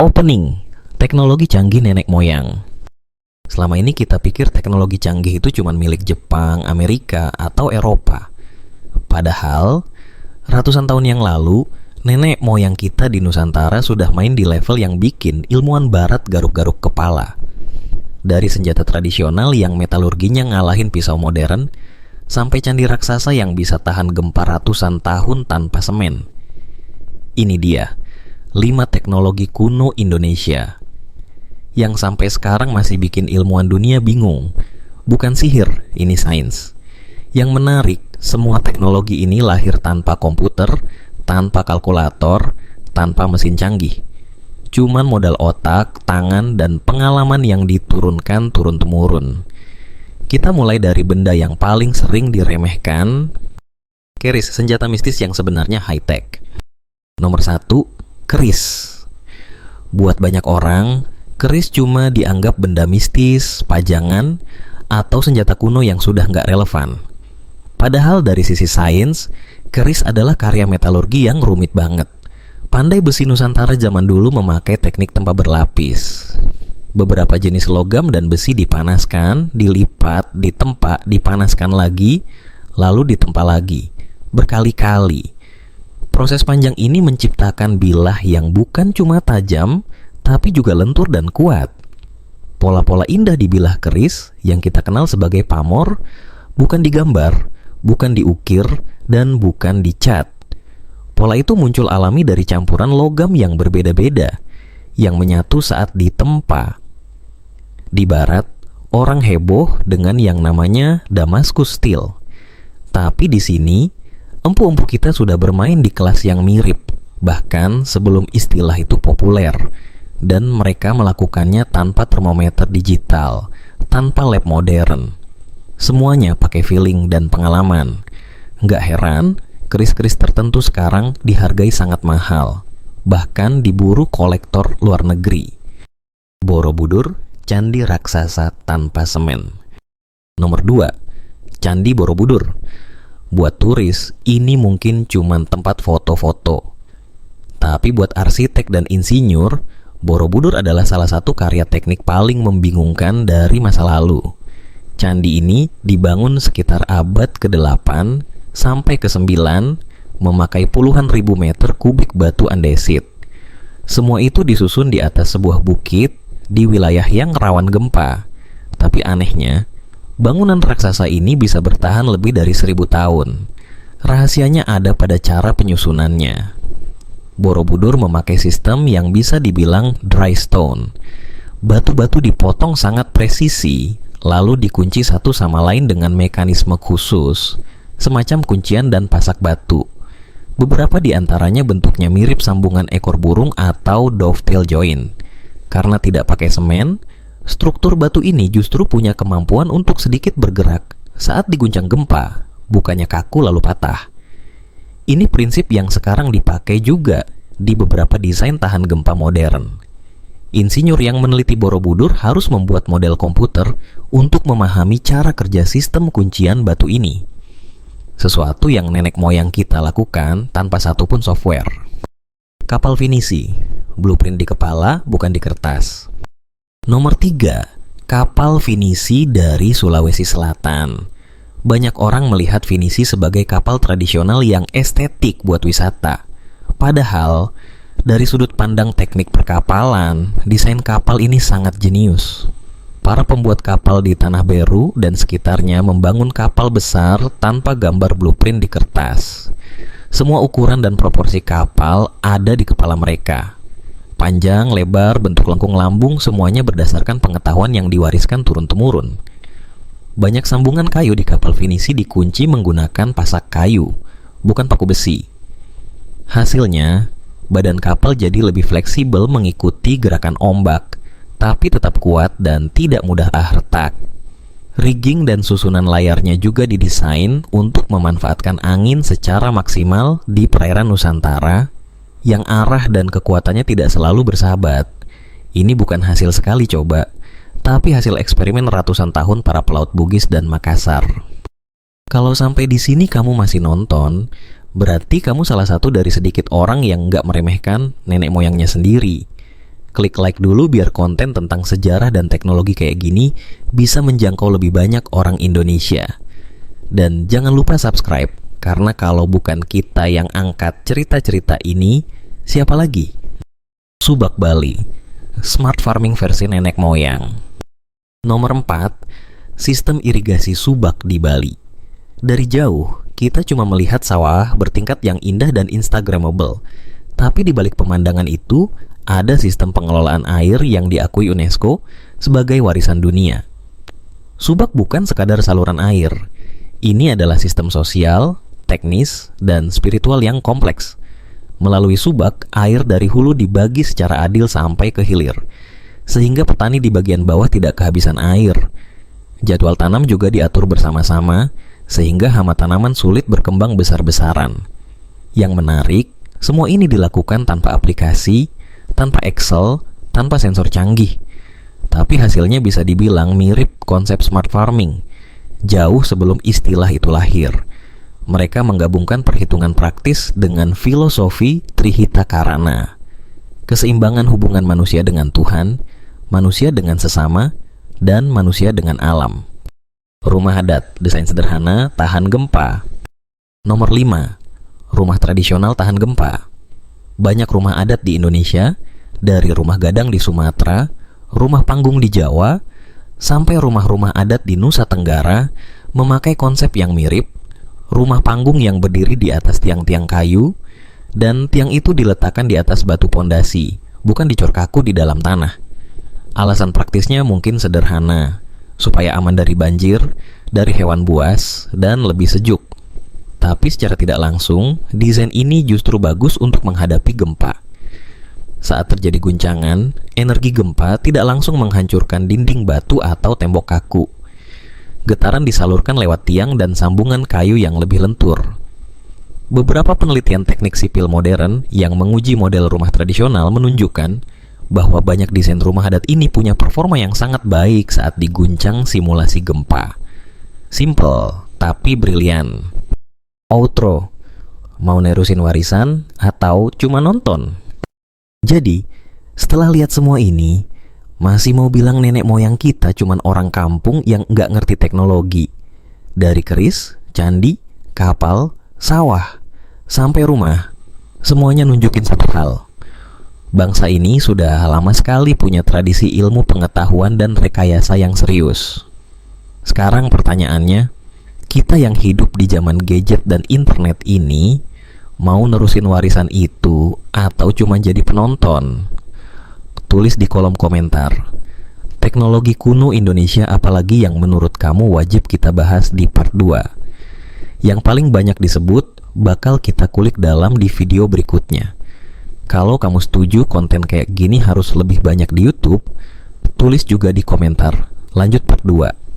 Opening, teknologi canggih nenek moyang. Selama ini kita pikir teknologi canggih itu cuma milik Jepang, Amerika, atau Eropa. Padahal, ratusan tahun yang lalu, nenek moyang kita di Nusantara sudah main di level yang bikin ilmuwan barat garuk-garuk kepala. Dari senjata tradisional yang metalurginya ngalahin pisau modern, sampai candi raksasa yang bisa tahan gempa ratusan tahun tanpa semen. Ini dia, 5 teknologi kuno Indonesia yang sampai sekarang masih bikin ilmuwan dunia bingung. Bukan sihir, ini sains. Yang menarik, semua teknologi ini lahir tanpa komputer, tanpa kalkulator, tanpa mesin canggih. Cuman modal otak, tangan, dan pengalaman yang diturunkan turun-temurun. Kita mulai dari benda yang paling sering diremehkan, keris, senjata mistis yang sebenarnya high-tech. Nomor 1, keris. Buat banyak orang, keris cuma dianggap benda mistis, pajangan, atau senjata kuno yang sudah nggak relevan. Padahal dari sisi sains, keris adalah karya metalurgi yang rumit banget. Pandai besi Nusantara zaman dulu memakai teknik tempa berlapis. Beberapa jenis logam dan besi dipanaskan, dilipat, ditempa, dipanaskan lagi, lalu ditempa lagi, berkali-kali. Proses panjang ini menciptakan bilah yang bukan cuma tajam, tapi juga lentur dan kuat. Pola-pola indah di bilah keris yang kita kenal sebagai pamor, bukan digambar, bukan diukir, dan bukan dicat. Pola itu muncul alami dari campuran logam yang berbeda-beda, yang menyatu saat ditempa. Di barat, orang heboh dengan yang namanya Damascus Steel. Tapi di sini, empu-empu kita sudah bermain di kelas yang mirip, bahkan sebelum istilah itu populer. Dan mereka melakukannya tanpa termometer digital, tanpa lab modern. Semuanya pakai feeling dan pengalaman. Nggak heran, keris-keris tertentu sekarang dihargai sangat mahal, bahkan diburu kolektor luar negeri. Borobudur, candi raksasa tanpa semen. Nomor 2, Candi Borobudur. Buat turis, ini mungkin cuma tempat foto-foto. Tapi buat arsitek dan insinyur, Borobudur adalah salah satu karya teknik paling membingungkan dari masa lalu. Candi ini dibangun sekitar abad ke-8 sampai ke-9, memakai puluhan ribu meter kubik batu andesit. Semua itu disusun di atas sebuah bukit di wilayah yang rawan gempa. Tapi anehnya, bangunan raksasa ini bisa bertahan lebih dari 1000 tahun. Rahasianya ada pada cara penyusunannya. Borobudur memakai sistem yang bisa dibilang dry stone. Batu-batu dipotong sangat presisi, lalu dikunci satu sama lain dengan mekanisme khusus, semacam kuncian dan pasak batu. Beberapa di antaranya bentuknya mirip sambungan ekor burung atau dovetail joint. Karena tidak pakai semen, struktur batu ini justru punya kemampuan untuk sedikit bergerak saat diguncang gempa, bukannya kaku lalu patah. Ini prinsip yang sekarang dipakai juga di beberapa desain tahan gempa modern. Insinyur yang meneliti Borobudur harus membuat model komputer untuk memahami cara kerja sistem kuncian batu ini. Sesuatu yang nenek moyang kita lakukan tanpa satupun software. Kapal finisi, blueprint di kepala, bukan di kertas. Nomor 3, kapal finisi dari Sulawesi Selatan. Banyak orang melihat finisi sebagai kapal tradisional yang estetik buat wisata. Padahal, dari sudut pandang teknik perkapalan, desain kapal ini sangat jenius. Para pembuat kapal di Tanah Beru dan sekitarnya membangun kapal besar tanpa gambar blueprint di kertas. Semua ukuran dan proporsi kapal ada di kepala mereka. Panjang, lebar, bentuk lengkung lambung, semuanya berdasarkan pengetahuan yang diwariskan turun-temurun. Banyak sambungan kayu di kapal finisi dikunci menggunakan pasak kayu, bukan paku besi. Hasilnya, badan kapal jadi lebih fleksibel mengikuti gerakan ombak, tapi tetap kuat dan tidak mudah retak. Rigging dan susunan layarnya juga didesain untuk memanfaatkan angin secara maksimal di perairan Nusantara yang arah dan kekuatannya tidak selalu bersahabat. Ini bukan hasil sekali coba, tapi hasil eksperimen ratusan tahun para pelaut Bugis dan Makassar. Kalau sampai di sini kamu masih nonton, berarti kamu salah satu dari sedikit orang yang nggak meremehkan nenek moyangnya sendiri. Klik like dulu biar konten tentang sejarah dan teknologi kayak gini bisa menjangkau lebih banyak orang Indonesia. Dan jangan lupa subscribe, karena kalau bukan kita yang angkat cerita-cerita ini, siapa lagi? Subak Bali, smart farming versi nenek moyang. Nomor 4, sistem irigasi subak di Bali. Dari jauh, kita cuma melihat sawah bertingkat yang indah dan instagramable. Tapi di balik pemandangan itu, ada sistem pengelolaan air yang diakui UNESCO sebagai warisan dunia. Subak bukan sekadar saluran air. Ini adalah sistem sosial, teknis, dan spiritual yang kompleks. Melalui subak, air dari hulu dibagi secara adil sampai ke hilir, sehingga petani di bagian bawah tidak kehabisan air. Jadwal tanam juga diatur bersama-sama, sehingga hama tanaman sulit berkembang besar-besaran. Yang menarik, semua ini dilakukan tanpa aplikasi, tanpa Excel, tanpa sensor canggih. Tapi hasilnya bisa dibilang mirip konsep smart farming, jauh sebelum istilah itu lahir. Mereka menggabungkan perhitungan praktis dengan filosofi Trihita Karana. Keseimbangan hubungan manusia dengan Tuhan, manusia dengan sesama, dan manusia dengan alam. Rumah adat, desain sederhana, tahan gempa. Nomor 5, rumah tradisional tahan gempa. Banyak rumah adat di Indonesia, dari rumah gadang di Sumatera, rumah panggung di Jawa, sampai rumah-rumah adat di Nusa Tenggara, memakai konsep yang mirip, rumah panggung yang berdiri di atas tiang-tiang kayu, dan tiang itu diletakkan di atas batu pondasi, bukan dicor kaku di dalam tanah. Alasan praktisnya mungkin sederhana, supaya aman dari banjir, dari hewan buas, dan lebih sejuk. Tapi secara tidak langsung, desain ini justru bagus untuk menghadapi gempa. Saat terjadi guncangan, energi gempa tidak langsung menghancurkan dinding batu atau tembok kaku. Getaran disalurkan lewat tiang dan sambungan kayu yang lebih lentur. Beberapa penelitian teknik sipil modern yang menguji model rumah tradisional menunjukkan bahwa banyak desain rumah adat ini punya performa yang sangat baik saat diguncang simulasi gempa. Simple, tapi brilian. Outro, mau nerusin warisan atau cuma nonton? Jadi, setelah lihat semua ini, masih mau bilang nenek moyang kita cuman orang kampung yang nggak ngerti teknologi. Dari keris, candi, kapal, sawah, sampai rumah, semuanya nunjukin satu hal. Bangsa ini sudah lama sekali punya tradisi ilmu pengetahuan dan rekayasa yang serius. Sekarang pertanyaannya, kita yang hidup di zaman gadget dan internet ini, mau nerusin warisan itu atau cuma jadi penonton? Tulis di kolom komentar. Teknologi kuno Indonesia apalagi yang menurut kamu wajib kita bahas di part 2. Yang paling banyak disebut bakal kita kulik dalam di video berikutnya. Kalau kamu setuju konten kayak gini harus lebih banyak di YouTube, tulis juga di komentar. Lanjut part 2.